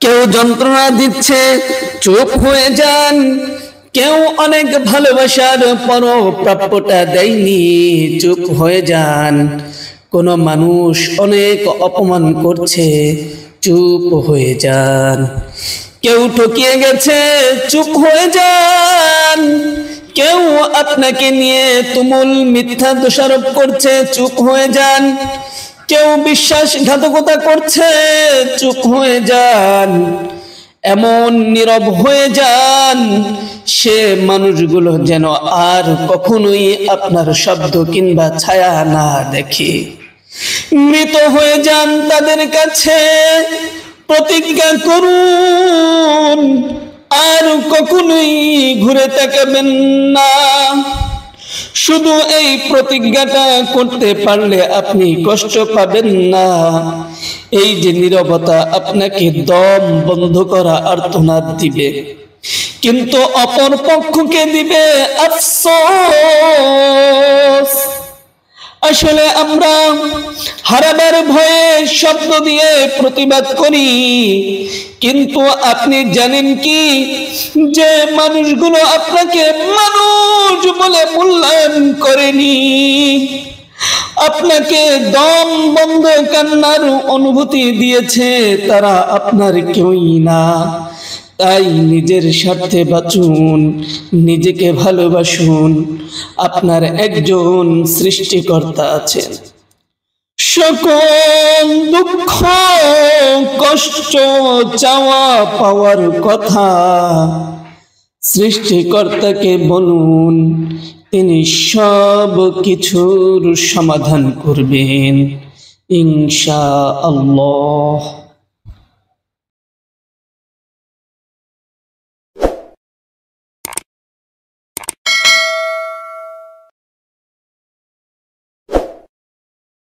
কেউ যন্ত্রণা দিচ্ছে, চুপ হয়ে যান। কেউ অনেক ভালোবাসার পরও প্রাপ্যটা দেয়নি, চুপ হয়ে যান। কোন মানুষ অনেক অপমান করছে, চুপ হয়ে যান। কেউ ঠকিয়ে গেছে, চুপ হয়ে যান। কেউ আপনাকে নিয়ে তুমুল মিথ্যা দোষারোপ করছে, চুপ হয়ে যান। কেউ বিশ্বাসঘাতকতা করছে, চুপ হয়ে যান। এমন নীরব হয়ে যান, সে মানুষগুলো যেন আর কখনোই আপনার শব্দ কিংবা ছায়া না দেখে। মৃত হয়ে যান তাদের কাছে, প্রতিজ্ঞা করুন আর কখনোই ঘুরে তাকাবেন না। শুধু এই প্রতিজ্ঞাটা করতে পারলে আপনি কষ্ট পাবেন না। এই যে নীরবতা আপনাকে দম বন্ধ করা আর্তনাদ দিবে, কিন্তু অপর পক্ষকে দিবে আফসোস। আসলে আমরা হারাবার ভয়ে শব্দ দিয়ে প্রতিবাদ করি, কিন্তু আপনি জানেন কি যে মানুষগুলো আপনাকে মানুষ বলে মূল্যায়ন করেনি। আপনাকে দম বন্ধ কান্নার অনুভূতি দিয়েছে, তারা আপনার কেউই না। তাই নিজের স্বার্থে বাঁচুন, নিজেকে ভালোবাসুন। আপনার একজন সৃষ্টিকর্তা আছেন। সকল দুঃখ কষ্ট চাওয়া পাওয়ার কথা সৃষ্টিকর্তাকে বলুন, তিনি সব কিছুর সমাধান করবেন ইনশাআল্লাহ।